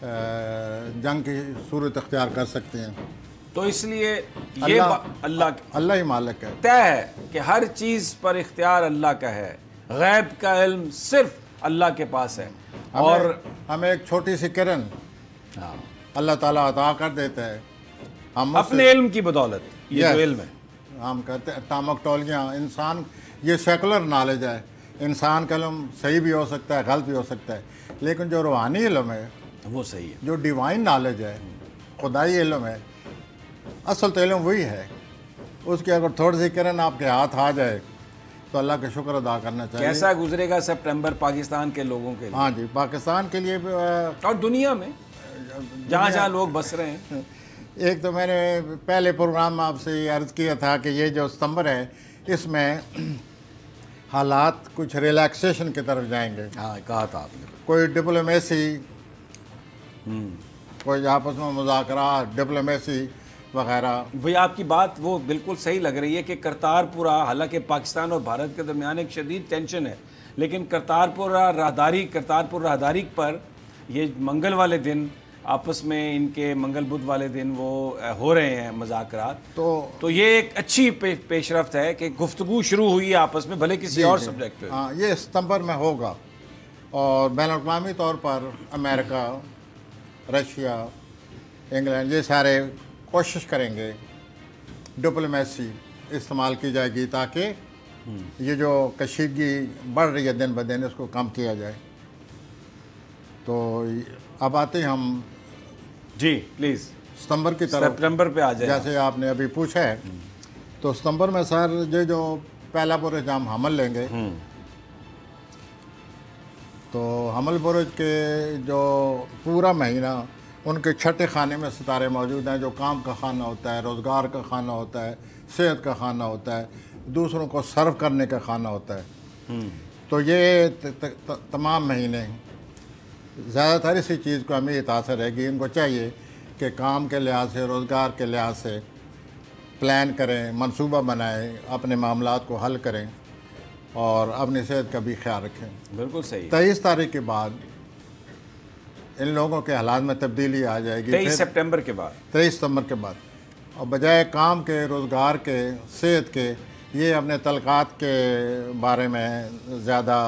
جنگ کی صورت اختیار کر سکتے ہیں. تو اس لیے یہ اللہ ہی مالک ہے. طے ہے کہ ہر چیز پر اختیار اللہ کا ہے, غیب کا علم صرف اللہ کے پاس ہے. اور ہمیں ایک چھوٹی سی کرن اللہ تعالیٰ عطا کر دیتا ہے, ہم اپنے علم کی بدولت, یہ جو علم ہے ہم کہتے ہیں ٹامکٹولیاں. انسان یہ سیکولر نالج ہے, انسان کا علم صحیح بھی ہو سکتا ہے, غلط بھی ہو سکتا ہے, لیکن جو روحانی علم ہے وہ صحیح ہے, جو ڈیوائن نالج ہے, خدائی علم ہے, اصل تو علم وہی ہے. اس کی اگر تھوڑی سی کرن آپ کے ہاتھ آ جائے تو اللہ کا شکر ادا کرنا چاہیے. کیسا گزرے گا سپٹمبر پاکستان کے لوگوں کے لیے؟ ہاں جی, پاکستان کے لیے بھی اور دنیا میں جہاں جہاں لوگ بس رہے ہیں. ایک تو میں نے پہلے پروگرام میں آپ سے یہ عرض کیا تھا کہ یہ جو ستمبر ہے اس میں حالات کچھ ریلیکسیشن کی طرف جائیں گے. ہاں کہا تھا آپ نے. کوئی ڈپلومیسی, کوئی آپس میں مذاکرات, ڈپلومیسی وغیرہ. وہی آپ کی بات وہ بالکل صحیح لگ رہی ہے کہ کرتارپور, حالانکہ پاکستان اور بھارت کے درمیان ایک شدید ٹینشن ہے, لیکن کرتارپور راہداری پر یہ منگل والے دن آپس میں ان کے منگل بدھ والے دن وہ ہو رہے ہیں مذاکرات. تو یہ ایک اچھی پیش رفت ہے کہ گفتگو شروع ہوئی ہے آپس میں, بھلے کسی اور سبجیکٹ پہ. ہاں, یہ ستمبر میں ہوگا اور بین الاقوامی طور پر امریکہ, رشیا, انگلینڈ یہ سارے کوشش کریں گے ڈپلومیسی استعمال کی جائے گی تاکہ یہ جو کشیدگی بڑھ رہی ہے دن بدن اس کو کم کیا جائے. تو اب آتے ہیں ہم جی پلیز ستمبر کی طرف. سپٹمبر پہ آ جائے جیسے آپ نے ابھی پوچھا ہے, تو ستمبر میں سر یہ جو پہلا برج ہم حمل لیں گے, تو حمل برج کے جو پورا مہینہ ان کے چھٹے خانے میں ستارے موجود ہیں, جو کام کا خانہ ہوتا ہے, روزگار کا خانہ ہوتا ہے, صحت کا خانہ ہوتا ہے, دوسروں کو سرو کرنے کا خانہ ہوتا ہے. تو یہ تمام مہینے زیادہ تر اسی چیز کو اہمیت حاصل رہے گی. ان کو چاہیے کہ کام کے لحاظ سے, روزگار کے لحاظ سے پلان کریں, منصوبہ بنائیں, اپنے معاملات کو حل کریں اور اپنی صحت کا بھی خیال رکھیں. بالکل صحیح. 23 تاریخ کے بعد ان لوگوں کے حالات میں تبدیلی آ جائے گی. 23 سپٹمبر کے بعد, 23 ستمبر کے بعد, اور بجائے کام کے, روزگار کے, صحت کے, یہ اپنے تعلقات کے بارے میں زیادہ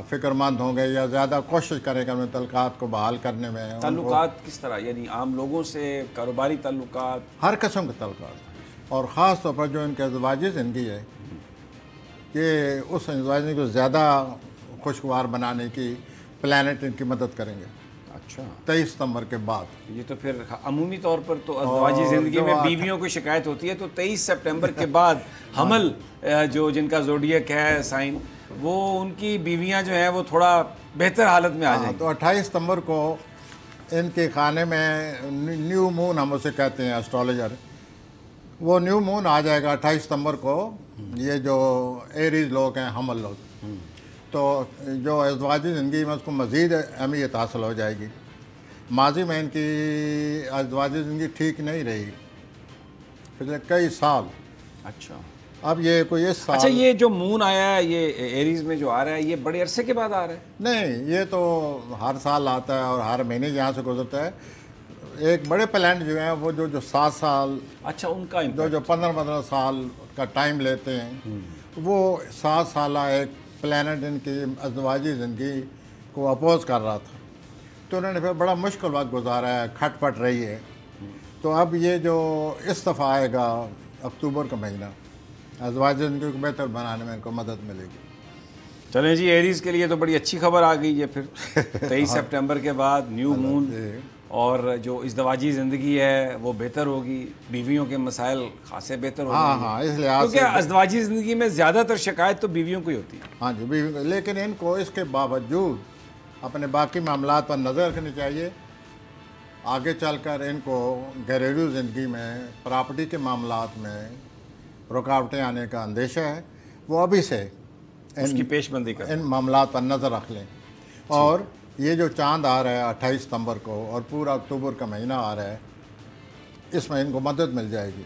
فکر مند ہوں گے یا زیادہ کوشش کریں گے اپنے تعلقات کو بحال کرنے میں. تعلقات کس طرح, یعنی عام لوگوں سے, کاروباری تعلقات, ہر قسم کے تعلقات, اور خاص طور پر جو ان کے ازدواجی زندگی ہے, یہ اس ازدواجی زندگی کو زیادہ خوشگوار بنانے کی پلانٹ ان کی مدد کریں گے. اچھا, 23 ستمبر کے بعد. یہ تو پھر عمومی طور پر تو ازدواجی زندگی میں بیویوں کو شکایت ہوتی ہے, تو 23 سپٹمبر کے بعد حمل جو جن کا زوڈیک ہے سائن, وہ ان کی بیویاں جو ہیں وہ تھوڑا بہتر حالت میں آ جائیں. تو 28 ستمبر کو ان کے خانے میں نیو مون ہم اسے کہتے ہیں اسٹرالوجر, وہ نیو مون آ جائے گا 28 ستمبر کو. یہ جو ایریز لوگ ہیں, حمل لوگ, تو جو ازدواجی زندگی میں اس کو مزید اہمیت حاصل ہو جائے گی. ماضی میں ان کی ازدواجی زندگی ٹھیک نہیں رہی پچھلے کئی سال. اچھا, اب یہ کوئی اس سال. اچھا, یہ جو مون آیا ہے, یہ ایریز میں جو آ رہا ہے, یہ بڑے عرصے کے بعد آ رہا ہے؟ نہیں, یہ تو ہر سال آتا ہے اور ہر مہینے یہاں سے گزرتا ہے. ایک بڑے پلانٹ جو ہیں وہ جو 7 سال, اچھا, ان کا جو 15 سال کا ٹائم لیتے ہیں, وہ 7 سالہ ایک پلانٹ ان کی ازدواجی زندگی کو اپوز کر رہا تھا. تو انہوں نے پھر بڑا مشکل وقت گزارا ہے, کھٹ پٹ رہی ہے. تو اب یہ جو اس دفعہ آئے گا اکتوبر کا مہینہ, ازدواجی زندگی کو بہتر بنانے میں ان کو مدد ملے گی. چلیں جی, ایریز کے لیے تو بڑی اچھی خبر آ گئی ہے. پھر 23 سپٹمبر کے بعد نیو مون, اور جو ازدواجی زندگی ہے وہ بہتر ہوگی, بیویوں کے مسائل خاصے بہتر ہو جائیں گے. ہاں, اس لحاظ سے کیونکہ ازدواجی زندگی میں زیادہ تر شکایت تو بیویوں کو ہی ہوتی ہے. ہاں جی, بیوی, لیکن ان کو اس کے باوجود اپنے باقی معاملات پر نظر رکھنی چاہیے. آگے چل کر ان کو گھریلو زندگی میں, پراپرٹی کے معاملات میں رکاوٹیں آنے کا اندیشہ ہے. وہ ابھی سے اس کی پیش بندی کریں, ان معاملات پر نظر رکھ لیں. اور یہ جو چاند آ رہا ہے 28 ستمبر کو اور پورا اکتوبر کا مہینہ آ رہا ہے, اس میں ان کو مدد مل جائے گی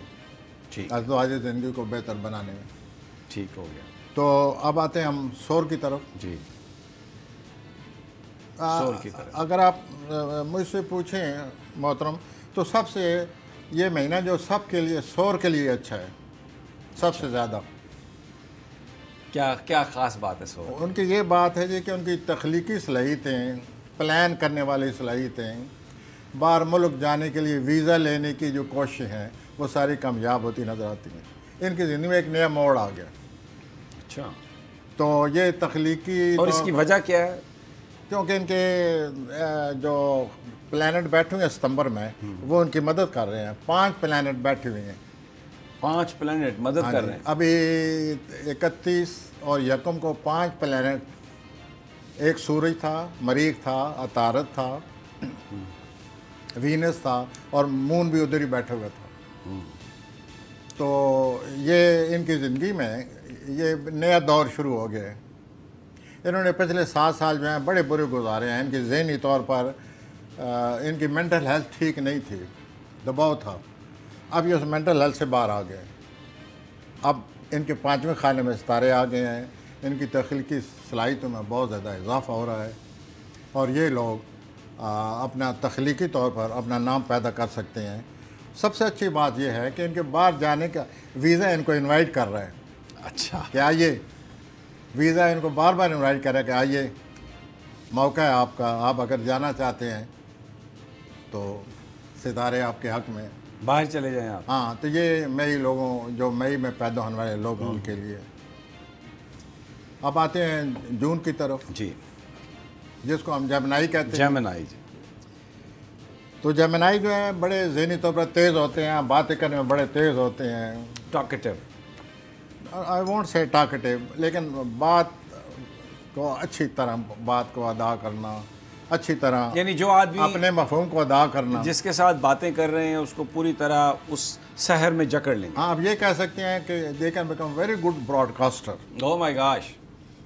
ٹھیک, ازدواجی زندگی کو بہتر بنانے میں. ٹھیک ہو گیا. تو اب آتے ہیں ہم سور کی طرف. جی, سور کی طرح؟ اگر آپ مجھ سے پوچھیں محترم تو سب سے یہ مہینہ جو سب کے لیے سور کے لیے اچھا ہے سب سے زیادہ. کیا خاص بات ہے سور؟ ان کی یہ بات ہے جی کہ ان کی تخلیقی صلاحیتیں، پلان کرنے والی صلاحیتیں، باہر ملک جانے کے لیے ویزا لینے کی جو کوششیں ہیں وہ ساری کامیاب ہوتی نظر آتی ہیں. ان کی زندگی میں ایک نیا موڑ آ گیا. اچھا. تو یہ تخلیقی اور اس کی وجہ کیا ہے؟ کیونکہ ان کے جو پلانٹ بیٹھے ہوئے ہیں ستمبر میں وہ ان کی مدد کر رہے ہیں. 5 پلانٹ بیٹھے ہوئے ہیں. 5 پلانٹ مدد کر رہے ہیں. ابھی 31 اور یکم کو 5 پلانٹ، ایک سورج تھا، مریخ تھا، عطارد تھا، وینس تھا اور مون بھی ادھر ہی بیٹھا ہوا تھا. تو یہ ان کی زندگی میں یہ نیا دور شروع ہو گیا ہے. انہوں نے پچھلے 7 سال جو ہیں بڑے برے گزارے ہیں. ان کی ذہنی طور پر ان کی مینٹل ہیلتھ ٹھیک نہیں تھی، دباؤ تھا. اب یہ اس مینٹل ہیلتھ سے باہر آ گئے. اب ان کے 5ویں خانے میں ستارے آ گئے ہیں. ان کی تخلیقی صلاحیتوں میں بہت زیادہ اضافہ ہو رہا ہے اور یہ لوگ اپنا تخلیقی طور پر اپنا نام پیدا کر سکتے ہیں. سب سے اچھی بات یہ ہے کہ ان کے باہر جانے کا ویزا ان کو انوائٹ کر رہا ہے. اچھا. کہ آئیے، ویزا ان کو بار بار انوائٹ کر رہا ہے کہ آئیے، موقع ہے آپ کا، آپ اگر جانا چاہتے ہیں تو ستارے آپ کے حق میں، باہر چلے جائیں آپ. ہاں. تو یہ مئی لوگوں، جو مئی میں پیدا ہونے والے لوگ ہیں ان کے لیے. اب آتے ہیں جون کی طرف، جی، جس کو ہم جیمنائی کہتے ہیں. جیمنائی. جی. تو جیمنائی جو ہیں بڑے ذہنی طور پر تیز ہوتے ہیں، باتیں کرنے میں بڑے تیز ہوتے ہیں. ٹاکیٹو. آئی وونٹ سے ٹاکیٹو، لیکن بات کو اچھی طرح بات کو ادا کرنا، اچھی طرح یعنی جو آدمی اپنے مفہوم کو ادا کرنا، جس کے ساتھ باتیں کر رہے ہیں اس کو پوری طرح اس سحر میں جکڑ لیں گے. ہاں. اب یہ کہہ سکتے ہیں کہ they can become very good براڈ کاسٹر. Oh my gosh.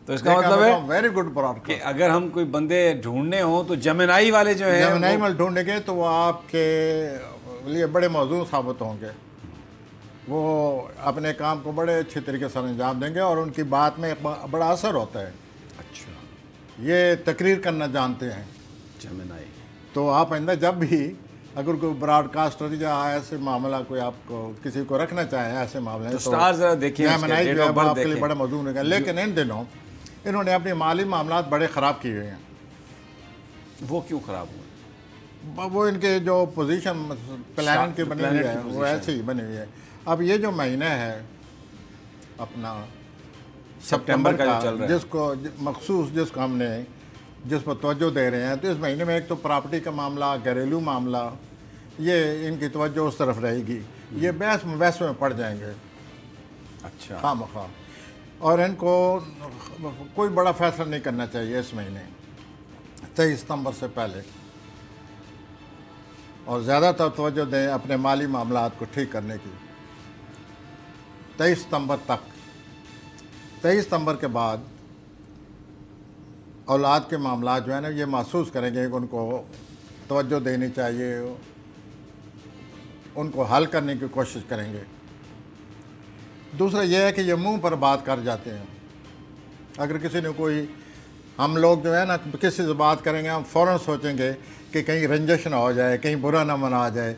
تو اس کا مطلب ہے ویری گڈ براڈ کہ کاسٹر. اگر ہم کوئی بندے ڈھونڈنے ہوں تو جیمنائی والے جو ہیں جیمنائی میں ڈھونڈیں گے تو وہ آپ کے لیے بڑے موزوں ثابت ہوں گے. وہ اپنے کام کو بڑے اچھی طریقے سے انجام دیں گے اور ان کی بات میں بڑا اثر ہوتا ہے. اچھا. یہ تقریر کرنا جانتے ہیں. جیمنائی. تو آپ آئندہ جب بھی اگر کوئی براڈ کاسٹر یا ایسے معاملہ کوئی آپ کو کسی کو رکھنا چاہیں ایسے معاملے تو سٹار ذرا دیکھیں، جیمنائی جو ہے آپ کے لیے بڑا موضوع ہوگا. لیکن ان دنوں انہوں نے اپنے مالی معاملات بڑے خراب کیے ہوئے ہیں. وہ کیوں خراب ہوئے؟ وہ ان کے جو پوزیشن پلانٹ کی بنی ہوئی ہے وہ ایسی ہی بنی ہوئی ہے. اب یہ جو مہینہ ہے اپنا سپٹمبر کا چل رہا ہے، جس کو مخصوص جس کو ہم نے جس پر توجہ دے رہے ہیں، تو اس مہینے میں ایک تو پراپرٹی کا معاملہ، گھریلو معاملہ، یہ ان کی توجہ اس طرف رہے گی. یہ بحث مباحثے میں پڑ جائیں گے. اچھا. خواہ مخواہ. اور ان کو کوئی بڑا فیصلہ نہیں کرنا چاہیے اس مہینے 23 ستمبر سے پہلے. اور زیادہ تر توجہ دیں اپنے مالی معاملات کو ٹھیک کرنے کی 23 ستمبر تک. 23 ستمبر کے بعد اولاد کے معاملات جو ہیں نا یہ محسوس کریں گے کہ ان کو توجہ دینی چاہیے، ان کو حل کرنے کی کوشش کریں گے. دوسرا یہ ہے کہ یہ منہ پر بات کر جاتے ہیں. اگر کسی نے کوئی، ہم لوگ جو ہے نا کسی سے بات کریں گے ہم فوراً سوچیں گے کہ کہیں رنجش نہ ہو جائے، کہیں برا نہ منا جائے،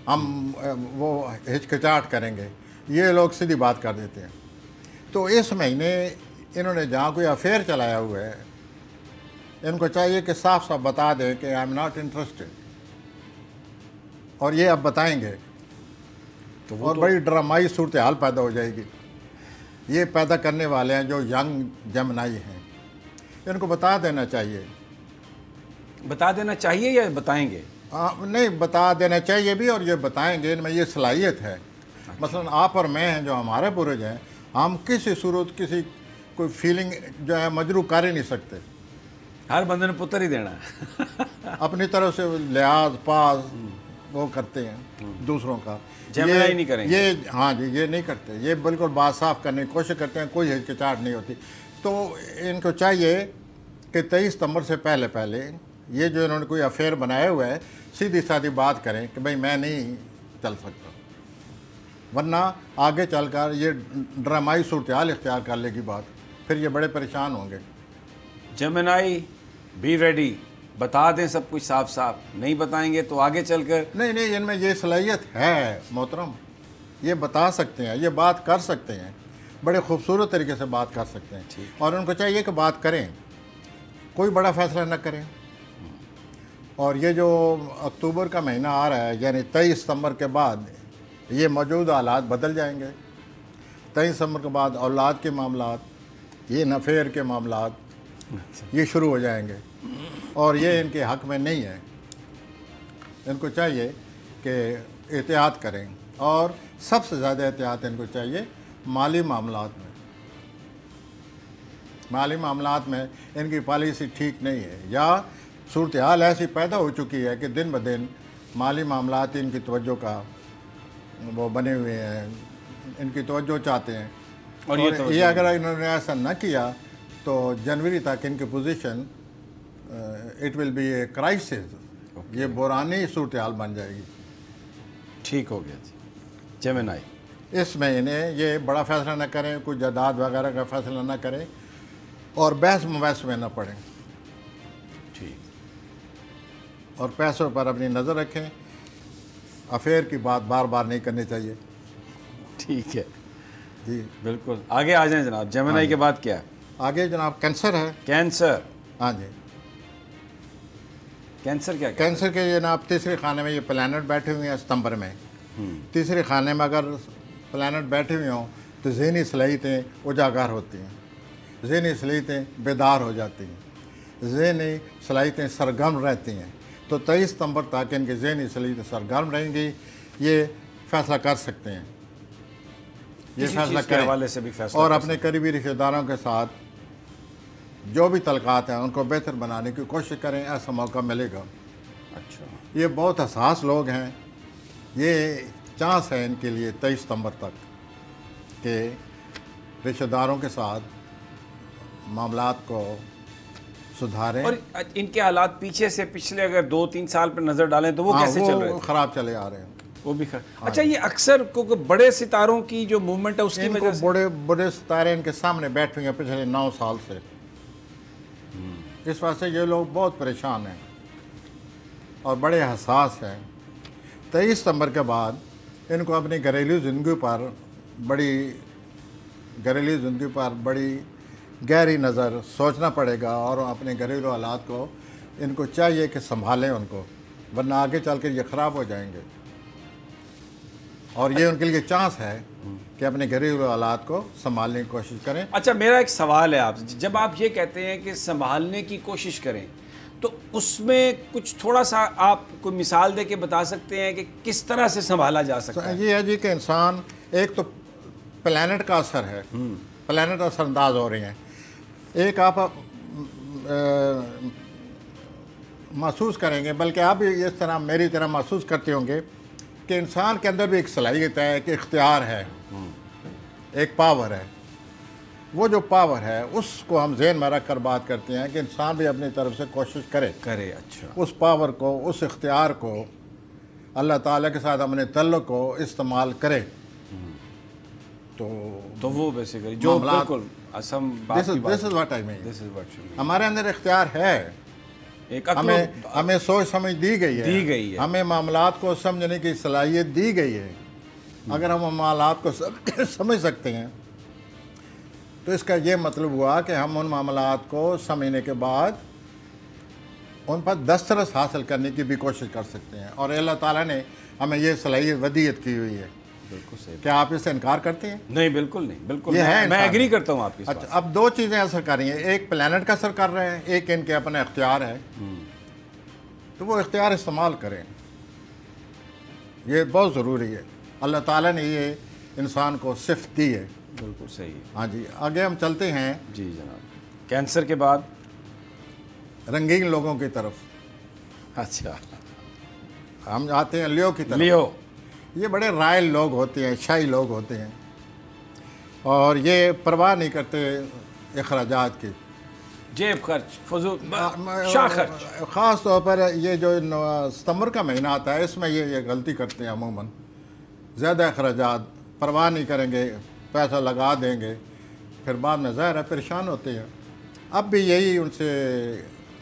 ہم وہ ہچکچاہٹ کریں گے. یہ لوگ سیدھی بات کر دیتے ہیں. تو اس مہینے انہوں نے جہاں کوئی افیئر چلایا ہوا ہے ان کو چاہیے کہ صاف صاف بتا دیں کہ آئی ایم ناٹ انٹرسٹڈ، اور یہ اب بتائیں گے اور بڑی ڈرامائی صورتحال پیدا ہو جائے گی. یہ پیدا کرنے والے ہیں جو ینگ جیمنائی ہیں، ان کو بتا دینا چاہیے. بتا دینا چاہیے یا بتائیں گے؟ نہیں، بتا دینا چاہیے بھی اور یہ بتائیں گے. ان میں یہ صلاحیت ہے. مثلا آپ اور میں ہیں جو ہمارے پورج ہیں، ہم کسی صورت کسی کوئی فیلنگ جو ہے مجروح کر ہی نہیں سکتے. ہر بندے نے پتر ہی دینا ہے. اپنی طرف سے لحاظ پاس وہ کرتے ہیں دوسروں کا. جیمنائی نہیں کریں گے یہ. ہاں جی، یہ نہیں کرتے. یہ بالکل بات صاف کرنے کی کوشش کرتے ہیں، کوئی ہچکچاہٹ نہیں ہوتی. تو ان کو چاہیے کہ 23 ستمبر سے پہلے یہ جو انہوں نے کوئی افیئر بنایا ہوا ہے سیدھی سادھی بات کریں کہ بھئی میں نہیں چل سکتا، ورنہ آگے چل کر یہ ڈرامائی صورتحال اختیار کر لے گی بات، پھر یہ بڑے پریشان ہوں گے. جیمنائی بی ریڈی، بتا دیں سب کچھ صاف صاف، نہیں بتائیں گے تو آگے چل کر نہیں ان میں یہ صلاحیت ہے محترم، یہ بتا سکتے ہیں، یہ بات کر سکتے ہیں، بڑے خوبصورت طریقے سے بات کر سکتے ہیں، اور ان کو چاہیے کہ بات کریں، کوئی بڑا فیصلہ نہ کریں۔ اور یہ جو اکتوبر کا مہینہ آ رہا ہے، یعنی 23 ستمبر کے بعد یہ موجودہ حالات بدل جائیں گے۔ 23 ستمبر کے بعد اولاد کے معاملات، یہ نفیر کے معاملات یہ شروع ہو جائیں گے، اور یہ ان کے حق میں نہیں ہے۔ ان کو چاہیے کہ احتیاط کریں، اور سب سے زیادہ احتیاط ان کو چاہیے مالی معاملات میں۔ مالی معاملات میں ان کی پالیسی ٹھیک نہیں ہے، یا صورتحال ایسی پیدا ہو چکی ہے کہ دن بدن مالی معاملات ان کی توجہ کا وہ بنے ہوئے ہیں، ان کی توجہ چاہتے ہیں، اور یہ اگر انہوں نے ایسا نہ کیا تو جنوری تک ان کی position it will be a crisis, یہ بحرانی صورتحال بن جائے گی۔ ٹھیک ہو گیا جی۔ جیمنائی، اس میں انہیں یہ بڑا فیصلہ نہ کریں، کوئی جائیداد وغیرہ کا فیصلہ نہ کریں، اور بحث مباحث میں نہ پڑیں، اور پیسوں پر اپنی نظر رکھیں۔ افیئر کی بات بار بار نہیں کرنی چاہیے۔ ٹھیک ہے جی بالکل، آگے آ جائیں جناب۔ جیمنائی کے بعد کیا ہے؟ آگے جناب کینسر ہے۔ کینسر، ہاں جی، کینسر کیا؟ کینسر کے جناب تیسرے خانے میں یہ پلانٹ بیٹھے ہوئے ہیں ستمبر میں۔ تیسرے خانے میں اگر پلانٹ بیٹھے ہوئے ہوں تو ذہنی صلاحیتیں اجاگر ہوتی ہیں، ذہنی صلاحیتیں بیدار ہو جاتی ہیں، ذہنی صلاحیتیں سرگرم رہتی ہیں۔ تو 23 ستمبر تک ان کی ذہنی صلاحیتیں سرگرم رہیں گی، یہ فیصلہ کر سکتے ہیں، یہ فیصلہ کریں، اور اپنے قریبی رشتہ داروں کے ساتھ جو بھی تعلقات ہیں ان کو بہتر بنانے کی کوشش کریں، ایسا موقع ملے گا۔ اچھا، یہ بہت حساس لوگ ہیں، یہ چانس ہے ان کے لیے 23 ستمبر تک کہ رشتہ داروں کے ساتھ معاملات کو سدھاریں۔ اور ان کے حالات پیچھے سے پچھلے اگر 2-3 سال پر نظر ڈالیں تو وہ کیسے چل رہے ہیں؟ خراب چلے آ رہے ہیں، وہ بھی خراب۔ اچھا، یہ اکثر بڑے ستاروں کی جو موومنٹ ہے اس کی وجہ سے بڑے ستارے ان کے سامنے بیٹھے ہیں پچھلے 9 سال سے، اس واسطے یہ لوگ بہت پریشان ہیں اور بڑے حساس ہیں۔ 23 ستمبر کے بعد ان کو اپنی گھریلو زندگی پر بڑی گہری نظر سوچنا پڑے گا، اور اپنے گھریلو حالات کو ان کو چاہیے کہ سنبھالیں ان کو، ورنہ آگے چل کے یہ خراب ہو جائیں گے۔ اور یہ ان کے لیے چانس ہے کہ اپنے گھریلو حالات کو سنبھالنے کی کوشش کریں۔ اچھا، میرا ایک سوال ہے آپ سے، جب آپ یہ کہتے ہیں کہ سنبھالنے کی کوشش کریں تو اس میں کچھ تھوڑا سا آپ کوئی مثال دے کے بتا سکتے ہیں کہ کس طرح سے سنبھالا جا سکتا ہے؟ یہ ہے جی کہ انسان، ایک تو پلانٹ کا اثر ہے، پلانٹ اثر انداز ہو رہے ہیں۔ ایک آپ محسوس کریں گے، بلکہ آپ بھی اس طرح میری طرح محسوس کرتے ہوں گے کہ انسان کے اندر بھی ایک صلاحیت ہے، ایک اختیار ہے، ایک پاور ہے۔ وہ جو پاور ہے اس کو ہم ذہن میں رکھ کر بات کرتے ہیں کہ انسان بھی اپنی طرف سے کوشش کرے۔ اچھا، اس پاور کو، اس اختیار کو، اللہ تعالیٰ کے ساتھ اپنے تعلق کو استعمال کرے، تو وہ بیسیکلی جو بالکل this is what I mean، ہمارے اندر اختیار ہے، ہمیں سوچ سمجھ دی گئی ہے، ہمیں معاملات کو سمجھنے کی صلاحیت دی گئی ہے۔ اگر ہم معاملات کو سمجھ سکتے ہیں تو اس کا یہ مطلب ہوا کہ ہم ان معاملات کو سمجھنے کے بعد ان پر دسترس حاصل کرنے کی بھی کوشش کر سکتے ہیں، اور اللہ تعالیٰ نے ہمیں یہ صلاحیت ودیعت کی ہوئی ہے۔ بالکل صحیح۔ کیا آپ اس سے انکار کرتے ہیں؟ نہیں، بالکل نہیں، بالکل یہ ہے، میں ایگری کرتا ہوں آپ کی۔ اچھا، اب 2 چیزیں اثر کر رہی ہیں، ایک پلانٹ کا اثر کر رہے ہیں، ایک ان کے اپنا اختیار ہے، تو وہ اختیار استعمال کریں، یہ بہت ضروری ہے۔ اللہ تعالیٰ نے یہ انسان کو صفت دی ہے۔ بالکل صحیح۔ ہاں جی، آگے ہم چلتے ہیں جی جناب، کینسر کے بعد رنگین لوگوں کی طرف۔ اچھا، ہم آتے ہیں لیو کی طرف۔ لیو، یہ بڑے رائل لوگ ہوتے ہیں، شاہی لوگ ہوتے ہیں، اور یہ پرواہ نہیں کرتے اخراجات کی، جیب خرچ، فضول شاہ خرچ۔ خاص طور پر یہ جو ستمبر کا مہینہ آتا ہے اس میں یہ غلطی کرتے ہیں، عموماً زیادہ اخراجات، پرواہ نہیں کریں گے، پیسہ لگا دیں گے، پھر بعد میں ظاہر ہے پریشان ہوتے ہیں۔ اب بھی یہی ان سے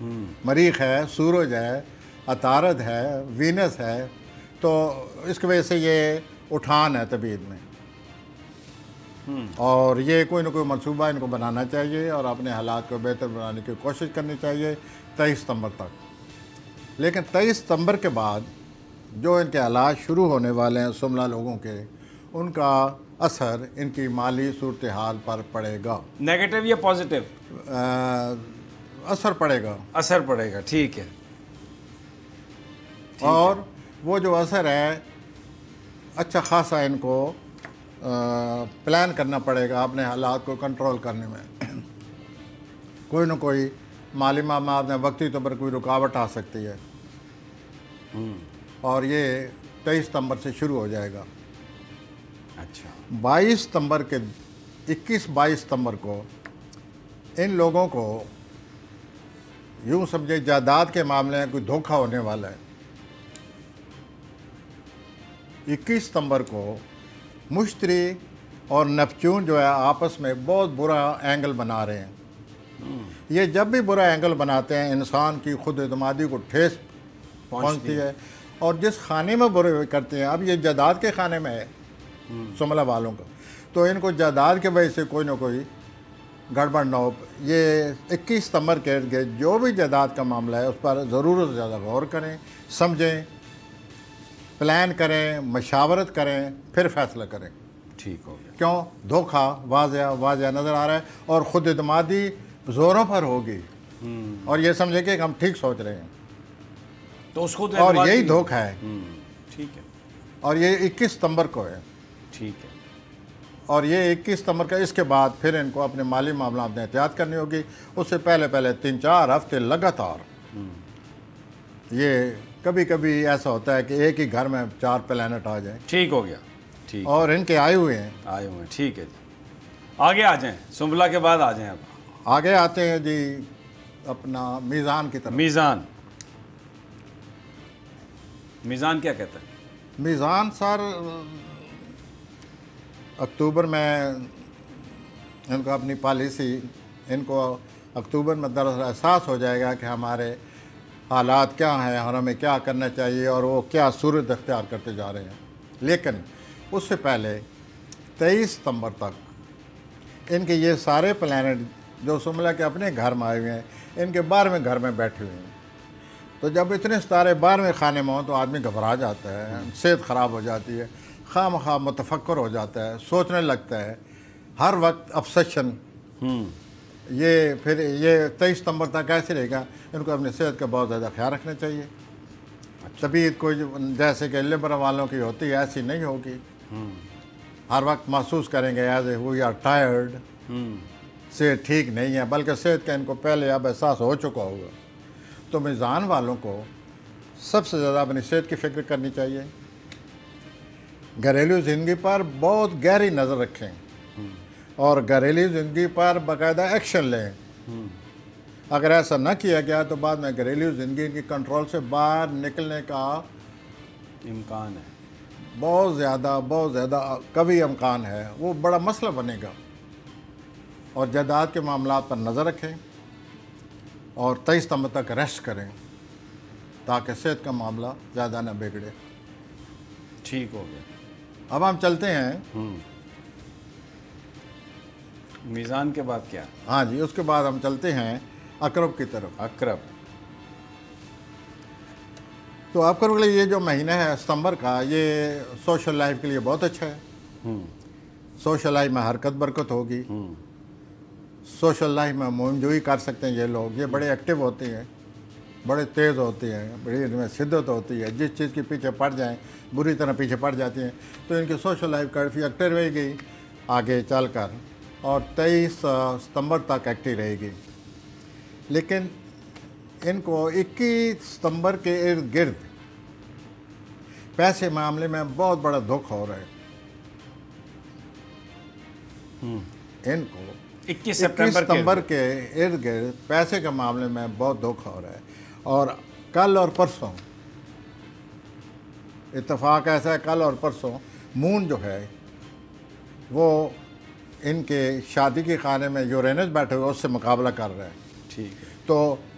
مریخ ہے، سورج ہے، عطارد ہے، وینس ہے، تو اس کی وجہ سے یہ اٹھان ہے طبیعت میں، اور یہ کوئی نہ کوئی منصوبہ ان کو بنانا چاہیے اور اپنے حالات کو بہتر بنانے کی کوشش کرنی چاہیے 23 ستمبر تک۔ لیکن 23 ستمبر کے بعد جو ان کے حالات شروع ہونے والے ہیں سملہ لوگوں کے، ان کا اثر ان کی مالی صورتحال پر پڑے گا۔ نیگیٹو یا پازیٹیو؟ اثر پڑے گا، اثر پڑے گا، ٹھیک ہے۔ اور وہ جو اثر ہے اچھا خاصا ان کو پلان کرنا پڑے گا اپنے حالات کو کنٹرول کرنے میں۔ کوئی نہ کوئی مالی معاملات میں وقتی طور پر کوئی رکاوٹ آ سکتی ہے، اور یہ 23 ستمبر سے شروع ہو جائے گا۔ اچھا، 22 ستمبر کے 21-22 ستمبر کو ان لوگوں کو یوں سمجھے جائیداد کے معاملے میں کوئی دھوکہ ہونے والا ہے۔ 21 ستمبر کو مشتری اور نیپچون جو ہے آپس میں بہت برا اینگل بنا رہے ہیں۔ یہ جب بھی برا اینگل بناتے ہیں انسان کی خود اعتمادی کو ٹھیس پہنچتی ہے، اور جس خانے میں برے کرتے ہیں، اب یہ جائیداد کے خانے میں ہے سملہ والوں کا، تو ان کو جائیداد کی وجہ سے کوئی نہ کوئی گڑبڑ نہ ہو۔ یہ 21 ستمبر کے ارد گرد جو بھی جائیداد کا معاملہ ہے اس پر ضرورت سے زیادہ غور کریں، سمجھیں، پلان کریں، مشاورت کریں، پھر فیصلہ کریں۔ ٹھیک ہو گیا۔ کیوں؟ دھوکہ واضح نظر آ رہا ہے، اور خود اعتمادی زوروں پر ہوگی، اور یہ سمجھیں کہ ہم ٹھیک سوچ رہے ہیں، تو اس کو اور یہی دھوکہ ہے، ٹھیک ہے، اور یہ 21 ستمبر کو ہے، ٹھیک ہے۔ اور یہ 21 ستمبر کا، اس کے بعد پھر ان کو اپنے مالی معاملات میں احتیاط کرنی ہوگی۔ اس سے پہلے 3-4 ہفتے لگاتار، یہ کبھی کبھی ایسا ہوتا ہے کہ ایک ہی گھر میں 4 پلانٹ آ جائیں، ٹھیک ہو گیا، ٹھیک اور ان کے آئے ہوئے ہیں۔ آئے ہوئے ہیں، ٹھیک ہے جی۔ آگے آ جائیں، سنبلہ کے بعد آ جائیں آپ آگے آتے ہیں جی اپنا میزان کی طرف۔ میزان۔ میزان کیا کہتا ہے؟ میزان سر اکتوبر میں ان کو اپنی پالیسی، ان کو اکتوبر میں دراصل احساس ہو جائے گا کہ ہمارے حالات کیا ہیں اور ہمیں کیا کرنا چاہیے، اور وہ کیا صورت اختیار کرتے جا رہے ہیں۔ لیکن اس سے پہلے 23 ستمبر تک ان کے یہ سارے پلانٹ جو سملہ کے اپنے گھر میں آئے ہوئے ہیں، ان کے 12ویں گھر میں بیٹھے ہوئے ہیں۔ تو جب اتنے ستارے 12ویں خانے میں ہوں تو آدمی گھبرا جاتا ہے، صحت خراب ہو جاتی ہے، خواہ مخواہ متفکر ہو جاتا ہے، سوچنے لگتا ہے، ہر وقت ابسیشن۔ یہ پھر یہ 23 ستمبر تک ایسے رہے گا۔ ان کو اپنی صحت کا بہت زیادہ خیال رکھنا چاہیے۔ طبیعت کوئی جیسے کہ لیبر والوں کی ہوتی ہے ایسی نہیں ہوگی، ہر وقت محسوس کریں گے as a we are tired, صحت ٹھیک نہیں ہے، بلکہ صحت کا ان کو پہلے اب احساس ہو چکا ہوگا۔ تو میزان والوں کو سب سے زیادہ اپنی صحت کی فکر کرنی چاہیے، گھریلو زندگی پر بہت گہری نظر رکھیں، اور گھریلو زندگی پر باقاعدہ ایکشن لیں۔ اگر ایسا نہ کیا گیا تو بعد میں گھریلو زندگی کی کنٹرول سے باہر نکلنے کا امکان ہے، بہت زیادہ قوی امکان ہے، وہ بڑا مسئلہ بنے گا۔ اور جائیداد کے معاملات پر نظر رکھیں، اور 23 ستمبر تک ریسٹ کریں تاکہ صحت کا معاملہ زیادہ نہ بگڑے۔ ٹھیک ہو گیا۔ اب ہم چلتے ہیں، میزان کے بعد کیا؟ ہاں جی، اس کے بعد ہم چلتے ہیں عقرب کی طرف۔ عقرب۔ تو عقرب کے لیے یہ جو مہینہ ہے ستمبر کا، یہ سوشل لائف کے لیے بہت اچھا ہے۔ سوشل لائف میں حرکت برکت ہوگی، سوشل لائف میں مہم جوئی کر سکتے ہیں یہ لوگ۔ یہ بڑے ایکٹیو ہوتے ہیں، بڑے تیز ہوتے ہیں، بڑی ان میں شدت ہوتی ہے، جس چیز کے پیچھے پڑ جائیں بری طرح پیچھے پڑ جاتی ہیں۔ تو ان کی سوشل لائف کافی ایکٹیو رہے گی آگے چل کر، اور 23 ستمبر تک ایکٹیو رہے گی۔ لیکن ان کو 21 ستمبر کے ارد گرد پیسے معاملے میں بہت بڑا دھوکہ ہو رہا ہے۔ ان کو 21 ستمبر کے ارد گرد پیسے کے معاملے میں بہت دھوکہ ہو رہا ہے، اور کل اور پرسوں اتفاق ایسا ہے، کل اور پرسوں مون جو ہے وہ ان کے شادی کے خانے میں یورینس بیٹھے ہوئے اس سے مقابلہ کر رہا ہے۔ ٹھیک ہے۔ تو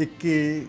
21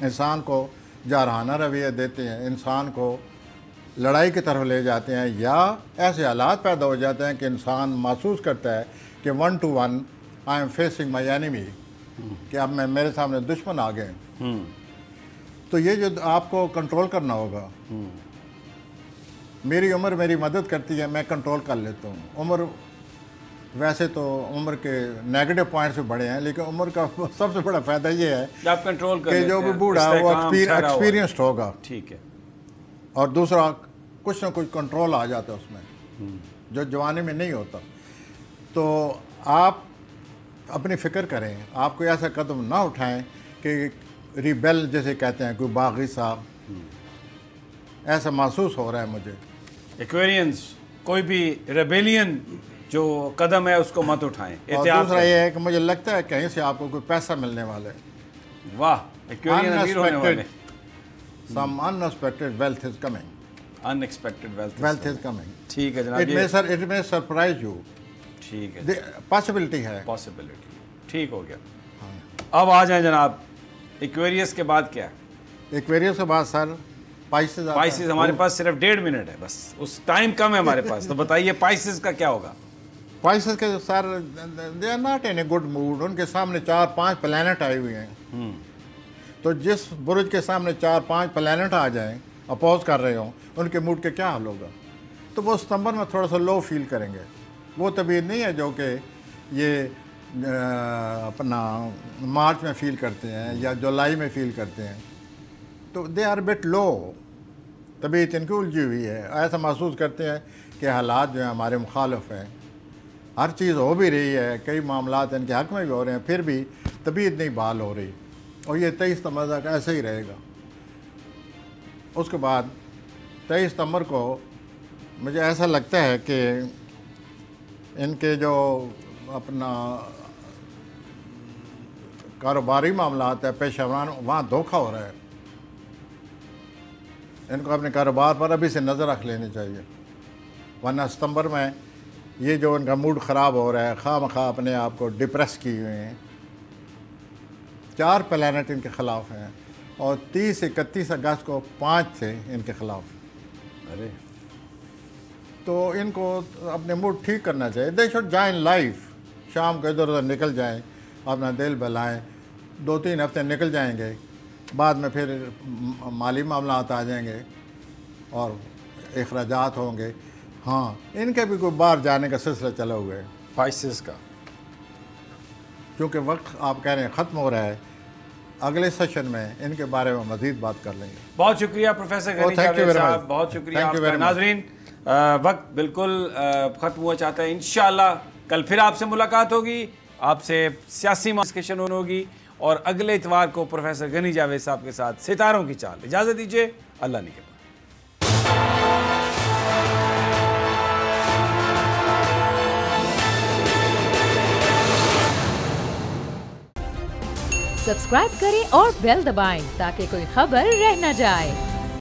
انسان کو جارحانہ رویہ دیتے ہیں، انسان کو لڑائی کی طرف لے جاتے ہیں، یا ایسے حالات پیدا ہو جاتے ہیں کہ انسان محسوس کرتا ہے کہ 1 to 1 I am facing my enemy, کہ اب میرے سامنے دشمن آ گئے ہیں۔ تو یہ جو آپ کو کنٹرول کرنا ہوگا، میری عمر میری مدد کرتی ہے، میں کنٹرول کر لیتا ہوں۔ عمر ویسے تو عمر کے نیگیٹو پوائنٹس بھی بڑے ہیں، لیکن عمر کا سب سے بڑا فائدہ یہ ہے آپ کنٹرول کہ جو بھی بوڑھا وہ ایکسپیرینسڈ ہوگا، ٹھیک ہے، اور دوسرا کچھ نہ کچھ کنٹرول آ جاتا ہے اس میں جو جوانی میں نہیں ہوتا۔ تو آپ اپنی فکر کریں، آپ کوئی ایسا قدم نہ اٹھائیں کہ ریبیل جیسے کہتے ہیں، کوئی باغی صاحب، ایسا محسوس ہو رہا ہے مجھے۔ ایکویرینس، کوئی بھی ریبیلین جو قدم ہے اس کو مت اٹھائیں۔ اور دوسرا یہ ہے کہ مجھے لگتا ہے کہیں سے آپ کو کوئی پیسہ ملنے والا ہے۔ واہ، ایکویرین امیر ہونے والے۔ Some unexpected wealth is coming. Unexpected Wealth is coming. ٹھیک ہے جناب، It may surprise you. ٹھیک ہے، پاسبلٹی ہے، پاسبلٹی، ٹھیک ہو گیا۔ اب آ جائیں جناب، ایکویریس کے بعد کیا ہے؟ ایکویریس کے بعد سر پائسز آتا ہے۔ پائسز ہمارے پاس صرف 1.5 منٹ ہے، بس اس ٹائم کم ہے ہمارے پاس، تو بتائیے پائسز کا کیا ہوگا؟ پائسز کے sir they are not in a good mood, ان کے سامنے 4-5 پلانٹ آئے ہوئے ہیں، تو جس برج کے سامنے 4-5 پلانٹ آ جائیں اپوز کر رہے ہوں، ان کے موڈ کے کیا حال ہوگا؟ تو وہ ستمبر میں تھوڑا سا لو فیل کریں گے۔ وہ طبیعت نہیں ہے جو کہ یہ اپنا مارچ میں فیل کرتے ہیں یا جولائی میں فیل کرتے ہیں، تو دے آر بٹ لو، طبیعت ان کی الجھی ہوئی ہے، ایسا محسوس کرتے ہیں کہ حالات جو ہیں ہمارے مخالف ہیں، ہر چیز ہو بھی رہی ہے، کئی معاملات ان کے حق میں بھی ہو رہے ہیں، پھر بھی طبیعت نہیں بحال ہو رہی، اور یہ 23 ستمبر تک ایسے ہی رہے گا۔ اس کے بعد 23 ستمبر کو مجھے ایسا لگتا ہے کہ ان کے جو اپنا کاروباری معاملات ہے، پیشہ ورانہ، وہاں دھوکہ ہو رہا ہے، ان کو اپنے کاروبار پر ابھی سے نظر رکھ لینی چاہیے، ورنہ ستمبر میں یہ جو ان کا موڈ خراب ہو رہا ہے، خواہ مخواہ اپنے آپ کو ڈپریس کیے ہوئے ہیں، 4 پلانٹ ان کے خلاف ہیں، اور 30-31 اگست کو 5 تھے ان کے خلاف۔ ارے تو ان کو اپنے موڈ ٹھیک کرنا چاہیے، دے شوڈ جوائن لائف، شام کو ادھر ادھر نکل جائیں، اپنا دل بہلائیں، 2-3 ہفتے نکل جائیں گے، بعد میں پھر مالی معاملات آ جائیں گے اور اخراجات ہوں گے۔ ہاں، ان کے بھی کوئی باہر جانے کا سلسلہ چلا ہوا ہے، پائسز کا، کیونکہ وقت آپ کہہ رہے ہیں ختم ہو رہا ہے، اگلے سیشن میں ان کے بارے میں مزید بات کر لیں گے۔ بہت شکریہ پروفیسر غنی جاوید صاحب، بہت شکریہ آپ کا۔ ناظرین، وقت بالکل ختم ہوا چاہتا ہے، انشاءاللہ کل پھر آپ سے ملاقات ہوگی، آپ سے سیاسی ڈسکشن ہوگی، اور اگلے اتوار کو پروفیسر غنی جاوید صاحب کے ساتھ ستاروں کی چال۔ اجازت دیجیے، اللہ نگہبان۔ سبسکرائب کریں اور بیل دبائیں تاکہ کوئی خبر رہ نہ جائے۔